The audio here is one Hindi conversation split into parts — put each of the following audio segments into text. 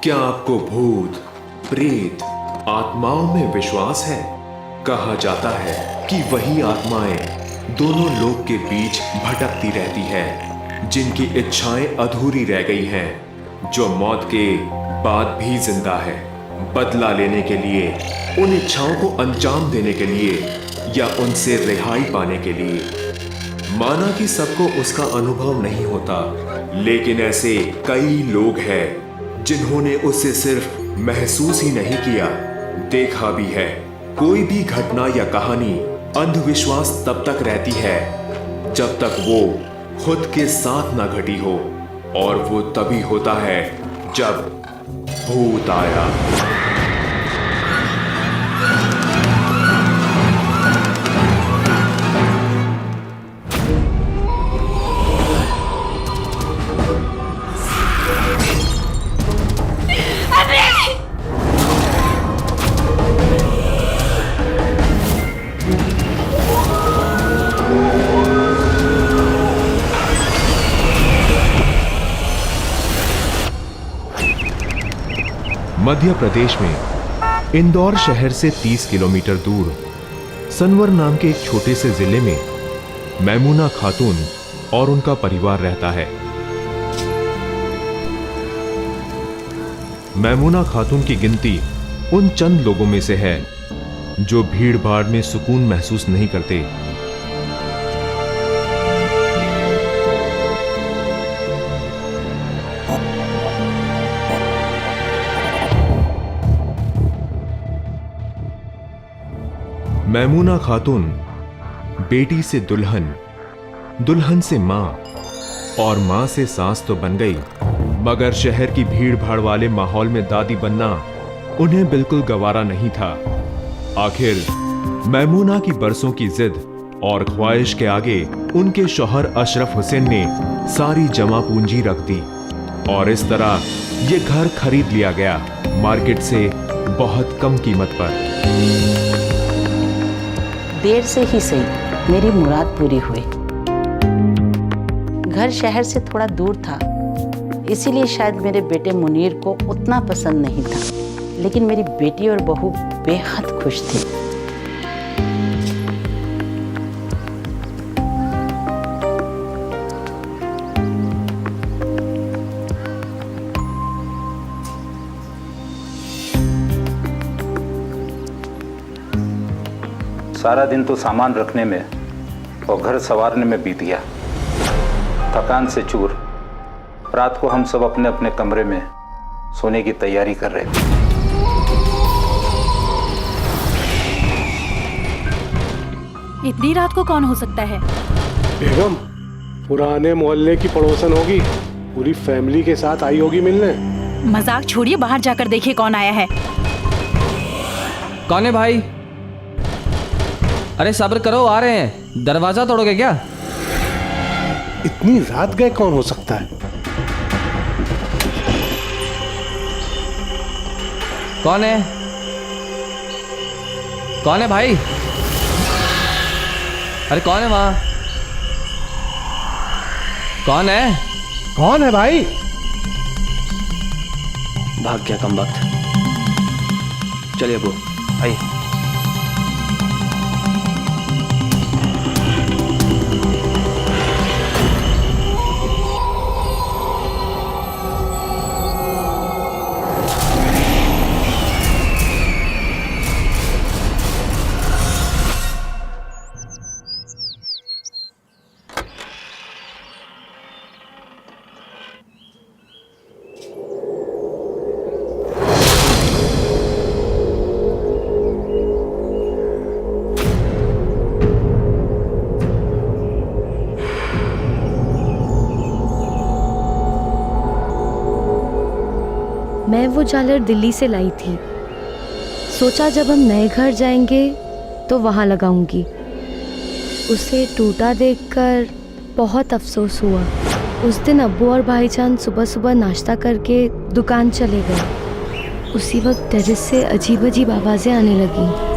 क्या आपको भूत, प्रेत, आत्माओं में विश्वास है? कहा जाता है कि वही आत्माएं दोनों लोक के बीच भटकती रहती है, जिनकी इच्छाएं अधूरी रह गई हैं, जो मौत के बाद भी जिंदा है, बदला लेने के लिए, उन इच्छाओं को अंजाम देने के लिए या उनसे रिहाई पाने के लिए। माना कि सबको उसका अनुभव नहीं होता, लेकिन ऐसे कई लोग हैं जिन्होंने उसे सिर्फ महसूस ही नहीं किया, देखा भी है। कोई भी घटना या कहानी अंधविश्वास तब तक रहती है जब तक वो खुद के साथ ना घटी हो, और वो तभी होता है जब भूत आया। मध्य प्रदेश में इंदौर शहर से 30 किलोमीटर दूर सनवर नाम के एक छोटे से जिले में मैमूना खातून और उनका परिवार रहता है। मैमूना खातून की गिनती उन चंद लोगों में से है जो भीड़ भाड़ में सुकून महसूस नहीं करते। मैमूना खातून बेटी से दुल्हन, दुल्हन से मां और मां से सास तो बन गई, मगर शहर की भीड़ भाड़ वाले माहौल में दादी बनना उन्हें बिल्कुल गवारा नहीं था। आखिर मैमूना की बरसों की जिद और ख्वाहिश के आगे उनके शौहर अशरफ हुसैन ने सारी जमा पूंजी रख दी और इस तरह ये घर खरीद लिया गया, मार्केट से बहुत कम कीमत पर। देर से ही सही मेरी मुराद पूरी हुई। घर शहर से थोड़ा दूर था, इसीलिए शायद मेरे बेटे मुनीर को उतना पसंद नहीं था, लेकिन मेरी बेटी और बहू बेहद खुश थी। सारा दिन तो सामान रखने में और घर संवारने में बीत गया, थकान से चूर। रात को हम सब अपने अपने कमरे में सोने की तैयारी कर रहे थे। इतनी रात को कौन हो सकता है? बेगम, पुराने मोहल्ले की पड़ोसन होगी, पूरी फैमिली के साथ आई होगी मिलने। मजाक छोड़िए, बाहर जाकर देखिए कौन आया है। कौन है भाई? अरे सब्र करो, आ रहे हैं। दरवाजा तोड़ोगे क्या? इतनी रात गए कौन हो सकता है? कौन है? कौन है भाई? अरे कौन है वहां? कौन है? कौन है भाई? भाग गया कम वक्त। चलिए अबू आइए। मैं वो झालर दिल्ली से लाई थी। सोचा जब हम नए घर जाएंगे तो वहाँ लगाऊंगी। उसे टूटा देखकर बहुत अफसोस हुआ। उस दिन अब्बू और भाईजान सुबह सुबह नाश्ता करके दुकान चले गए। उसी वक्त टेरेस से अजीब अजीब आवाज़ें आने लगीं।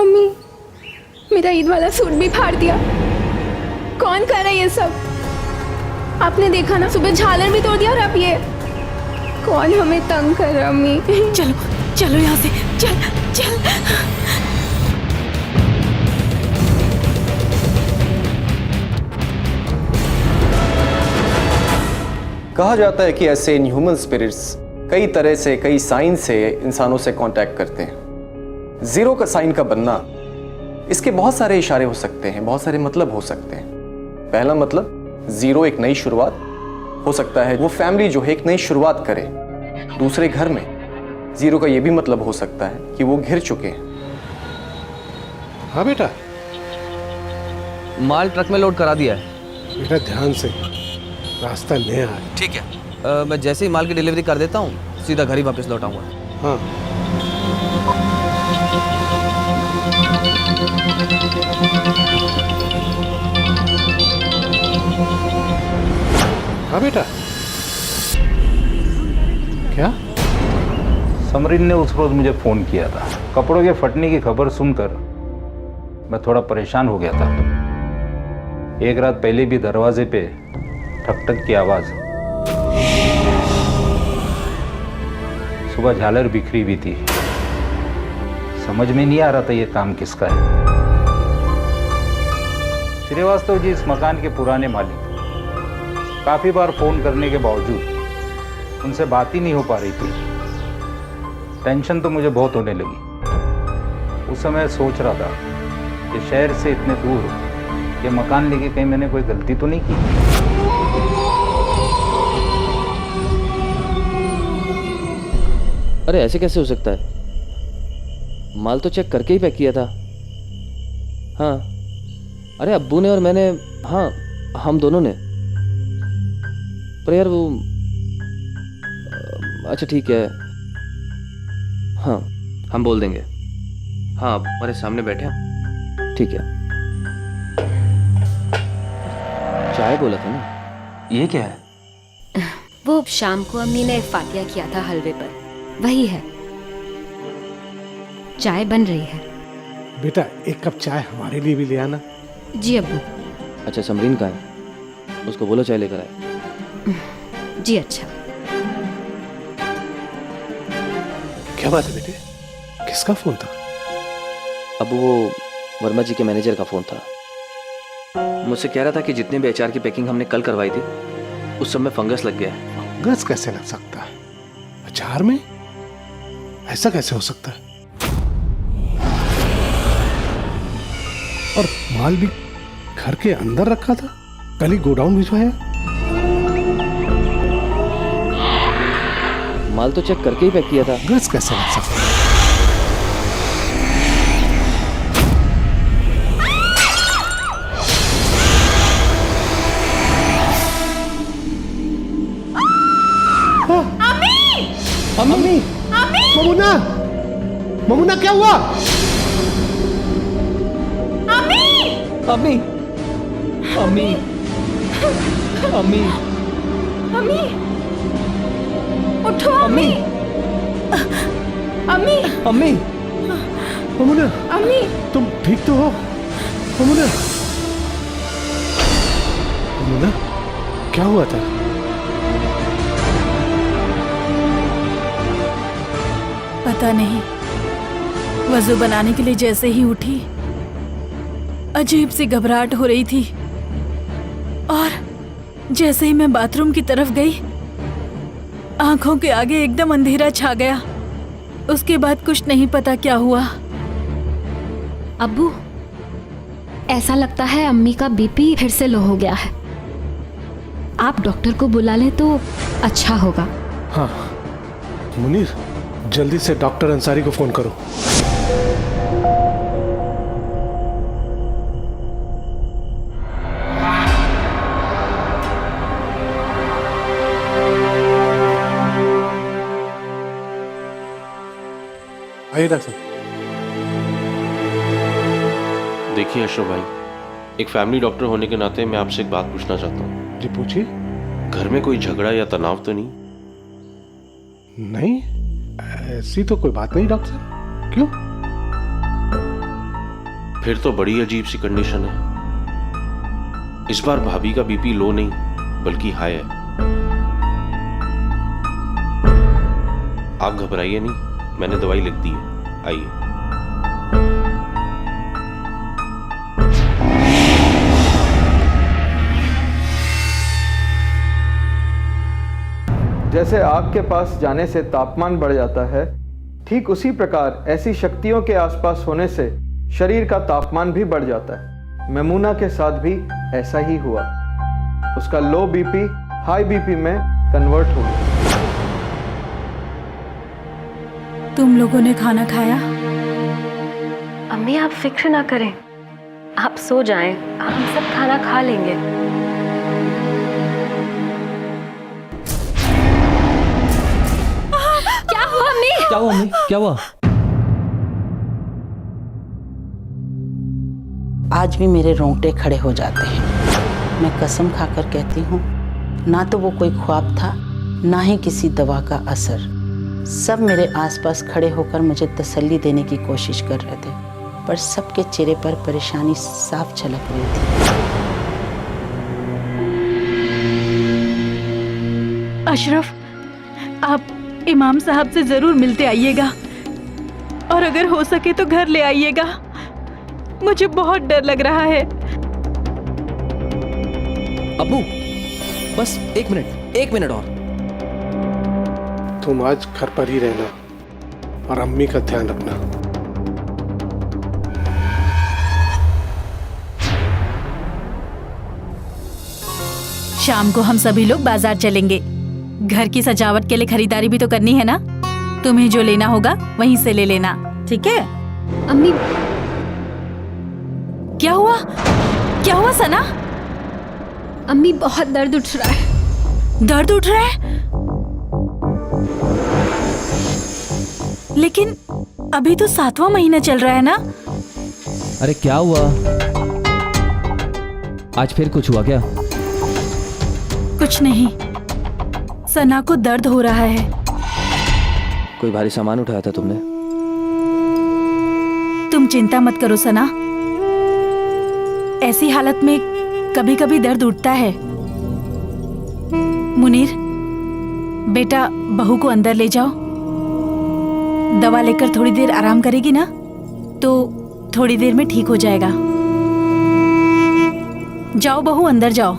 मम्मी, मेरा ईद वाला सूट भी फाड़ दिया। कौन कर रहा है ये सब? आपने देखा ना, सुबह झालर भी तोड़ दिया और अब ये। कौन हमें तंग कर रहा है मम्मी? चलो चलो यहाँ से, चल चल। कहा जाता है कि ऐसे इनह्यूमन स्पिरिट्स कई तरह से, कई साइन से इंसानों से कांटेक्ट करते हैं। जीरो का साइन का बनना, इसके बहुत सारे इशारे हो सकते हैं, बहुत सारे मतलब हो सकते हैं। पहला मतलब, जीरो एक नई शुरुआत हो सकता है, वो फैमिली जो है एक नई शुरुआत करे। दूसरे घर में जीरो का ये भी मतलब हो सकता है कि वो घिर चुके हैं। हाँ बेटा। माल ट्रक में लोड करा दिया है। बेटा ध्यान से, रास्ता नया है। ठीक है, मैं जैसे ही माल की डिलीवरी कर देता हूँ सीधा घर ही वापस लौट आऊंगा। हाँ। हाँ बेटा। क्या? समरीन ने उस रोज मुझे फोन किया था। कपड़ों के फटने की खबर सुनकर मैं थोड़ा परेशान हो गया था। एक रात पहले भी दरवाजे पे ठक ठक की आवाज, सुबह झालर बिखरी हुई थी। समझ में नहीं आ रहा था ये काम किसका है। श्रीवास्तव जी इस मकान के पुराने मालिक। काफी बार फोन करने के बावजूद उनसे बात ही नहीं हो पा रही थी। टेंशन तो मुझे बहुत होने लगी। उस समय सोच रहा था कि शहर से इतने दूर ये मकान लेके कहीं मैंने कोई गलती तो नहीं की। अरे ऐसे कैसे हो सकता है? माल तो चेक करके ही पैक किया था। हाँ, अरे अब्बू ने और मैंने, हाँ हम दोनों ने। पर यार वो, अच्छा ठीक है, हाँ हम बोल देंगे। हाँ हमारे सामने बैठे हैं। ठीक है। चाय बोला था ना, ये क्या है? वो शाम को अम्मी ने फातिया किया था हलवे पर, वही है। चाय बन रही है। बेटा एक कप चाय हमारे लिए भी ले आना। जी अब्बू। अच्छा समरीन कहाँ है? उसको बोलो चाय लेकर आए। जी अच्छा। क्या बात है बेटे? किसका फोन था? अब वो वर्मा जी के मैनेजर का फोन था। मुझसे कह रहा था कि जितने भी अचार की पैकिंग हमने कल करवाई थी उस सब में फंगस लग गया है। फंगस कैसे लग सकता है अचार में? ऐसा कैसे हो सकता है? और माल भी घर के अंदर रखा था, कल ही गोडाउन भिजवाया। माल तो चेक करके ही पैक किया था। फंगस कैसे लग सकता है? मम्मी, ममुना, ममुना क्या हुआ? अम्मी, अम्मी, अम्मी, अम्मी, उठो अम्मी। अम्मी, अम्मी, ममुना, अम्मी, तुम ठीक तो हो? ममुना, ममुना, क्या हुआ था? पता नहीं, वजू बनाने के लिए जैसे ही उठी अजीब सी घबराहट हो रही थी और जैसे ही मैं बाथरूम की तरफ गई आंखों के आगे एकदम अंधेरा छा गया। उसके बाद कुछ नहीं पता क्या हुआ। अब्बू, ऐसा लगता है अम्मी का बीपी फिर से लो हो गया है। आप डॉक्टर को बुला लें तो अच्छा होगा। हाँ मुनीर, जल्दी से डॉक्टर अंसारी को फोन करो। आइए डॉक्टर। देखिए अशरफ भाई, एक फैमिली डॉक्टर होने के नाते मैं आपसे एक बात पूछना चाहता हूँ। जी पूछिए। घर में कोई झगड़ा या तनाव तो नहीं? नहीं, ऐसी तो कोई बात नहीं डॉक्टर साहब। क्यों? फिर तो बड़ी अजीब सी कंडीशन है। इस बार भाभी का बीपी लो नहीं बल्कि हाई है। आप घबराइए नहीं, मैंने दवाई लिख दी है, आइए। जैसे आग के पास जाने से तापमान बढ़ जाता है, ठीक उसी प्रकार ऐसी शक्तियों के आसपास होने से शरीर का तापमान भी बढ़ जाता है। मैमूना के साथ भी ऐसा ही हुआ। उसका लो बीपी हाई बीपी में कन्वर्ट हो गया। तुम लोगों ने खाना खाया? अम्मी आप फिक्र ना करें, आप सो जाएं, हम सब खाना खा लेंगे। क्या हुआ अम्मी? क्या हुआ अम्मी? क्या हुआ? आज भी मेरे रोंगटे खड़े हो जाते हैं। मैं कसम खाकर कहती हूँ, ना तो वो कोई ख्वाब था, ना ही किसी दवा का असर। सब मेरे आसपास खड़े होकर मुझे तसल्ली देने की कोशिश कर रहे थे, पर सबके चेहरे पर परेशानी साफ झलक रही थी। अशरफ, आप इमाम साहब से जरूर मिलते आइएगा, और अगर हो सके तो घर ले आइएगा। मुझे बहुत डर लग रहा है। अब्बू, बस एक मिनट और। तुम आज घर पर ही रहना और अम्मी का ध्यान रखना। शाम को हम सभी लोग बाजार चलेंगे। घर की सजावट के लिए खरीदारी भी तो करनी है ना। तुम्हें जो लेना होगा वहीं से ले लेना, ठीक है? अम्मी क्या हुआ? क्या हुआ सना? अम्मी बहुत दर्द उठ रहा है। दर्द उठ रहा है? लेकिन अभी तो 7वां महीना चल रहा है ना। अरे क्या हुआ? आज फिर कुछ हुआ क्या? कुछ नहीं, सना को दर्द हो रहा है। कोई भारी सामान उठाया था तुमने? तुम चिंता मत करो सना, ऐसी हालत में कभी कभी दर्द उठता है। मुनीर, बेटा बहू को अंदर ले जाओ। दवा लेकर थोड़ी देर आराम करेगी ना, तो थोड़ी देर में ठीक हो जाएगा। जाओ बहू, अंदर जाओ।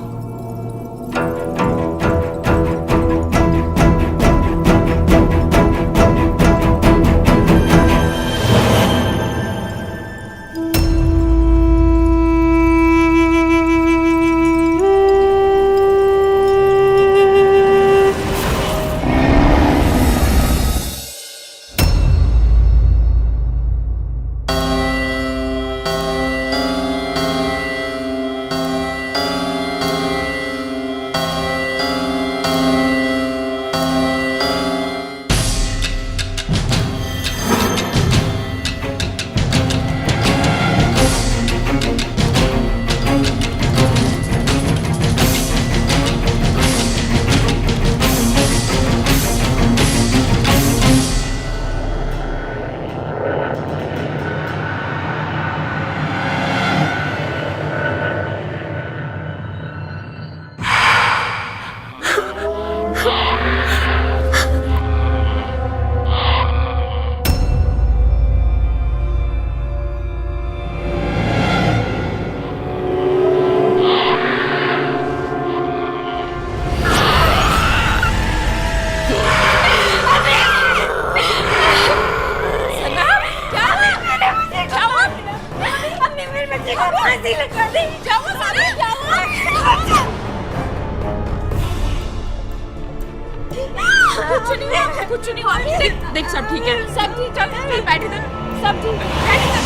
कुछ नहीं हुआ। देख सब ठीक है, सब ठीक। चल बैठ इधर, सब ठीक है, बैठ इधर।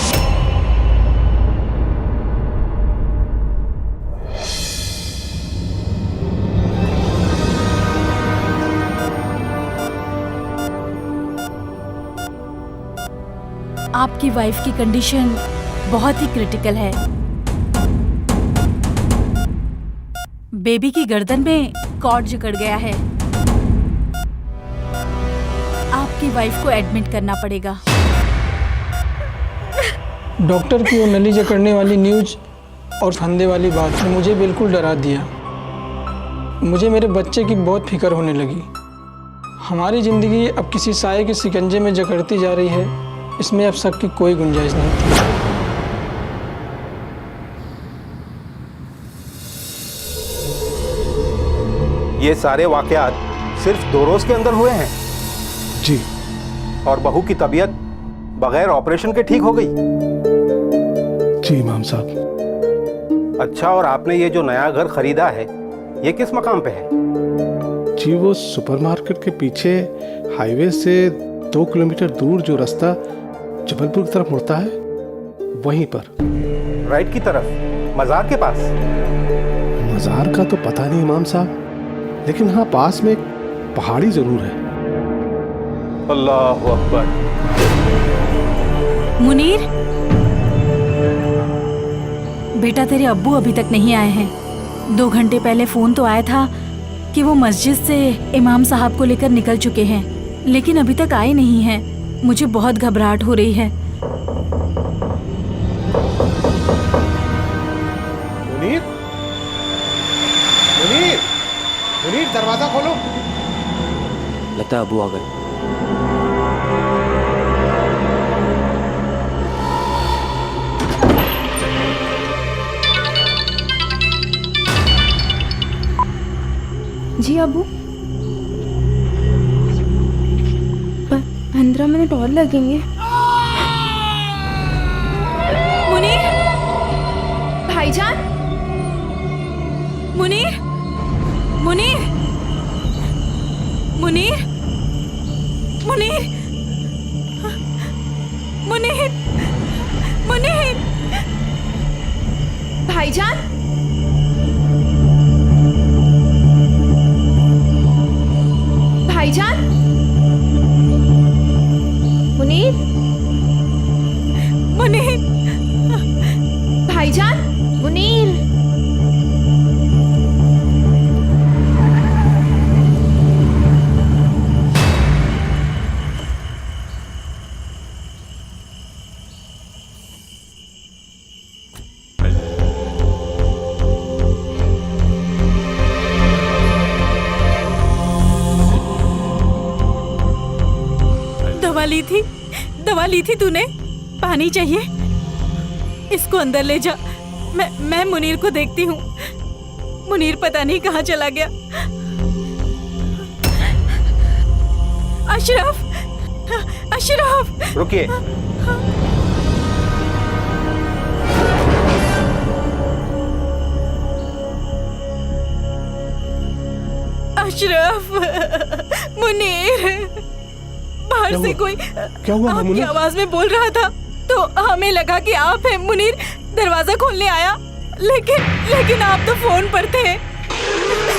आपकी वाइफ की कंडीशन बहुत ही क्रिटिकल है। बेबी की गर्दन में कॉर्ड जकड़ गया है। आपकी वाइफ को एडमिट करना पड़ेगा। डॉक्टर की वो नली जकड़ने वाली न्यूज़ और फंदे वाली बात ने मुझे बिल्कुल डरा दिया। मुझे मेरे बच्चे की बहुत फिक्र होने लगी। हमारी ज़िंदगी अब किसी साये के शिकंजे में जकड़ती जा रही है, इसमें अब शक की कोई गुंजाइश नहीं थी। ये सारे वाकयात सिर्फ 2 रोज के अंदर हुए हैं? जी। और बहू की तबीयत बगैर ऑपरेशन के ठीक हो गई? जी इमाम साहब। अच्छा, और आपने ये जो नया घर खरीदा है, ये किस मकाम पे है? जी वो सुपरमार्केट के पीछे हाईवे से 2 किलोमीटर दूर जो रास्ता जबलपुर की तरफ मुड़ता है, वहीं पर। राइट की तरफ, मजार के पास? मजार का तो पता नहीं इमाम साहब, लेकिन हाँ पास में एक पहाड़ी जरूर है। अल्लाहु अकबर। मुनीर, बेटा तेरे अब्बू अभी तक नहीं आए हैं। 2 घंटे पहले फोन तो आया था कि वो मस्जिद से इमाम साहब को लेकर निकल चुके हैं, लेकिन अभी तक आए नहीं हैं। मुझे बहुत घबराहट हो रही है। मुनीर, मुनीर, मुनीर दरवाजा खोलो। लगता है अब्बू आ गए। जी अबू, 15 मिनट और लगेंगे। मुनीर, भाईजान, मुनीर, मुनीर, मुनीर, मुनीर, मुनीर, मुनीर, भाईजान, भाईजान, मुनीर, मुनीर, भाईजान, मुनीर। दवा ली थी तूने? पानी चाहिए? इसको अंदर ले जा। मैं मुनीर को देखती हूँ। मुनीर पता नहीं कहाँ चला गया। अशरफ, अशरफ, रुकिए। अशरफ, मुनीर, बाहर से कोई क्या हुआ? आपकी आवाज में बोल रहा था तो हमें लगा कि आप हैं। मुनीर दरवाजा खोलने आया, लेकिन आप तो फोन पर थे।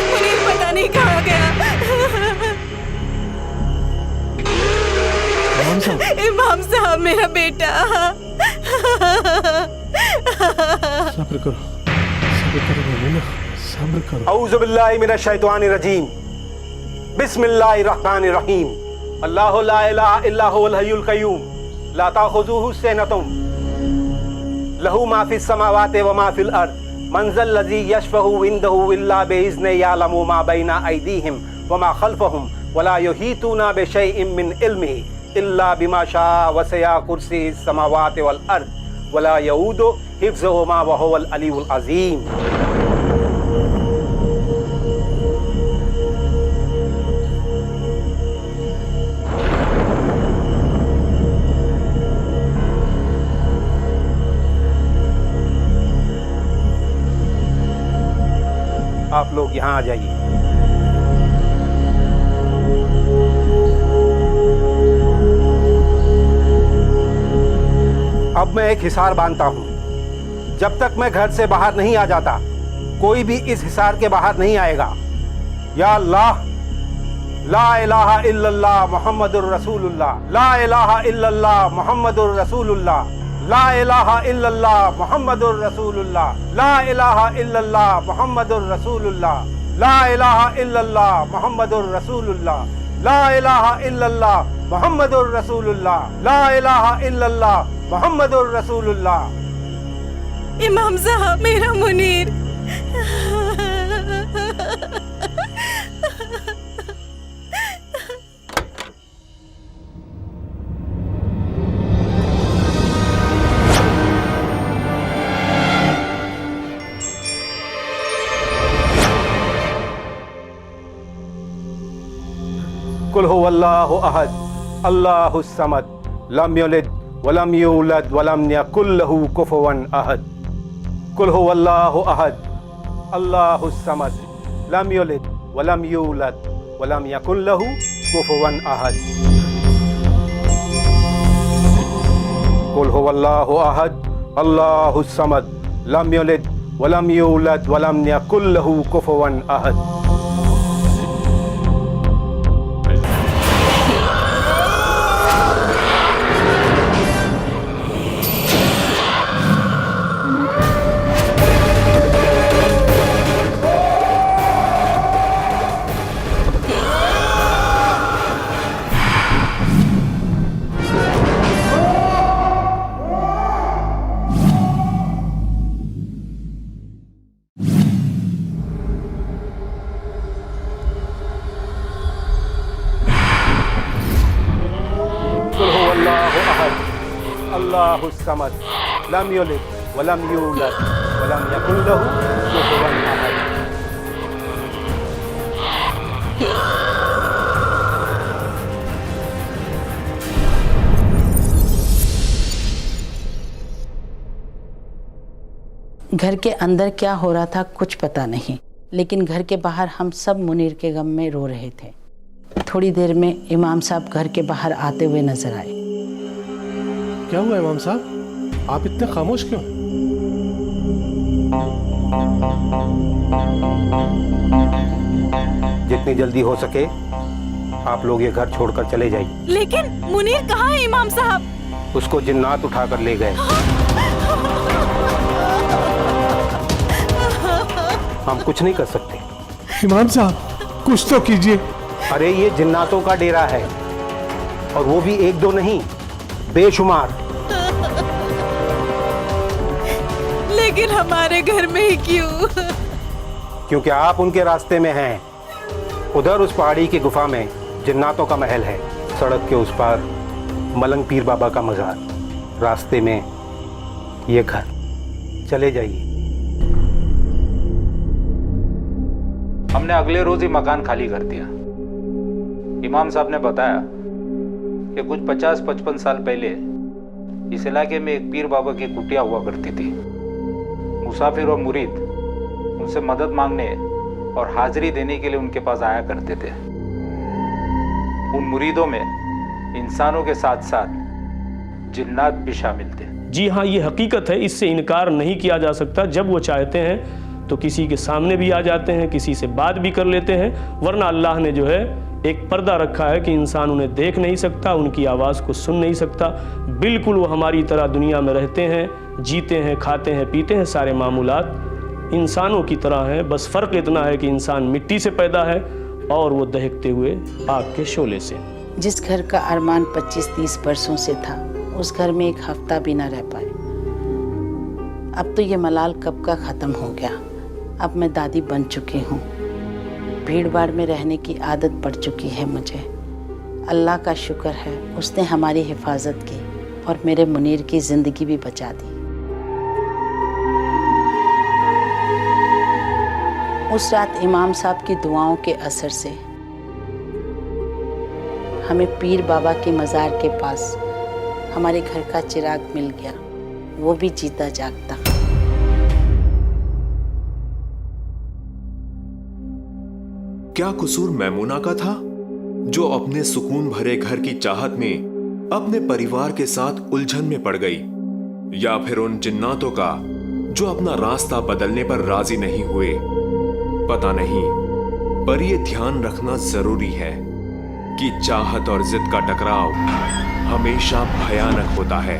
मुनीर पता नहीं कहाँ गया। इमाम साहब मेरा बेटा। सब्र करो, सब्र करो मुनीर, सब्र करो। औज़ु बिल्लाहि मिनश शैतानिर रजीम। बिस्मिल्लाहिर रहमानिर रहीम। अल्लाहु ला इलाहा इल्ला हुवल हय्युल क़य्यूम ला ताख़ुज़ुहु सिनतुन लहू मा फ़िस समावाति व मा फ़िल अर्ज़ मन ज़ल लज़ी यशफ़अु इंदहु इल्ला बिइज़्निही यअलमु मा बैना अयदीहिम व मा ख़ल्फ़हुम व ला युहीतूना बिशैइन मिन इल्मिही इल्ला बिमा शाअ वसिअ कुर्सियुहुस समावाति वल अर्ज़ व ला यऊदुहु हिफ़्ज़ुहुमा व हुवल अलियुल अज़ीम। आप लोग यहाँ आ जाइए। अब मैं एक हिसार बांधता हूँ। जब तक मैं घर से बाहर नहीं आ जाता, कोई भी इस हिसार के बाहर नहीं आएगा। या अल्लाह, ला इलाहा इल्लल्लाह मुहम्मदुर रसूलुल्लाह, ला इलाहा इल्लल्लाह मुहम्मदुर रसूलुल्लाह, ला इलाहा इल्लल्लाह मुहम्मदुर रसूलुल्लाह, ला इलाहा इल्लल्लाह मुहम्मदुर रसूलुल्लाह, ला इलाहा इल्लल्लाह मुहम्मदुर रसूलुल्लाह, ला इलाहा इल्लल्लाह मुहम्मदुर रसूलुल्लाह, ला इलाहा इल्लल्लाह मुहम्मदुर रसूलुल्लाह। इमाम साहब, मेरा मुनीर। कुल हुवल्लाहु अहद अल्लाहुस समद लम यलिद वलम यूलद वलम यकुल लहू कुफुवन अहद। कुल हुवल्लाहु अहद अल्लाहुस समद लम यलिद वलम यूलद वलम यकुल लहू कुफुवन अहद। कुल हुवल्लाहु अहद अल्लाहुस समद लम यलिद वलम यूलद वलम यकुल लहू कुफुवन अहद। अल्लाहुस समद लम यलिद वलम यूलद वलम यकुल लहू कुफुवन अहद। घर के अंदर क्या हो रहा था कुछ पता नहीं, लेकिन घर के बाहर हम सब मुनीर के गम में रो रहे थे। थोड़ी देर में इमाम साहब घर के बाहर आते हुए नजर आए। क्या हुआ इमाम साहब, आप इतने खामोश क्यों? जितनी जल्दी हो सके आप लोग ये घर छोड़कर चले जाइए। लेकिन मुनीर कहाँ है इमाम साहब? उसको जिन्नात उठाकर ले गए। हम कुछ नहीं कर सकते। इमाम साहब कुछ तो कीजिए। अरे ये जिन्नातों का डेरा है, और वो भी एक दो नहीं, बेशुमार। लेकिन हमारे घर में ही क्यों? क्योंकि आप उनके रास्ते में हैं। उधर उस पहाड़ी की गुफा में जिन्नातों का महल है, सड़क के उस पार मलंग पीर बाबा का मजार, रास्ते में ये घर। चले जाइए। हमने अगले रोज ही मकान खाली कर दिया। इमाम साहब ने बताया कि कुछ 50-55 साल पहले इस इलाके में एक पीर बाबा की कुटिया हुआ करती थी। मुसाफिर और मुरीद उनसे मदद मांगने और हाजिरी देने के लिए उनके पास आया करते थे। उन मुरीदों में इंसानों के साथ साथ जिन्नात भी शामिल थे। जी हाँ, ये हकीकत है, इससे इनकार नहीं किया जा सकता। जब वो चाहते हैं तो किसी के सामने भी आ जाते हैं, किसी से बात भी कर लेते हैं, वरना अल्लाह ने जो है एक पर्दा रखा है कि इंसान उन्हें देख नहीं सकता, उनकी आवाज़ को सुन नहीं सकता। बिल्कुल वो हमारी तरह दुनिया में रहते हैं, जीते हैं, खाते हैं, पीते हैं, सारे मामूलात इंसानों की तरह हैं। बस फ़र्क इतना है कि इंसान मिट्टी से पैदा है और वो दहकते हुए आग के शोले से। जिस घर का अरमान 25-30 वर्षों से था, उस घर में एक हफ्ता भी न रह पाए। अब तो ये मलाल कब का ख़त्म हो गया। अब मैं दादी बन चुकी हूँ, भीड़ भाड़ में रहने की आदत पड़ चुकी है मुझे। अल्लाह का शुक्र है, उसने हमारी हिफाजत की और मेरे मुनीर की ज़िंदगी भी बचा दी। उस रात इमाम साहब की दुआओं के असर से हमें पीर बाबा के मज़ार के पास हमारे घर का चिराग मिल गया, वो भी जीता जागता। क्या कसूर मैमूना का था, जो अपने सुकून भरे घर की चाहत में अपने परिवार के साथ उलझन में पड़ गई, या फिर उन जिन्नातों का जो अपना रास्ता बदलने पर राजी नहीं हुए? पता नहीं, पर यह ध्यान रखना जरूरी है कि चाहत और जिद का टकराव हमेशा भयानक होता है।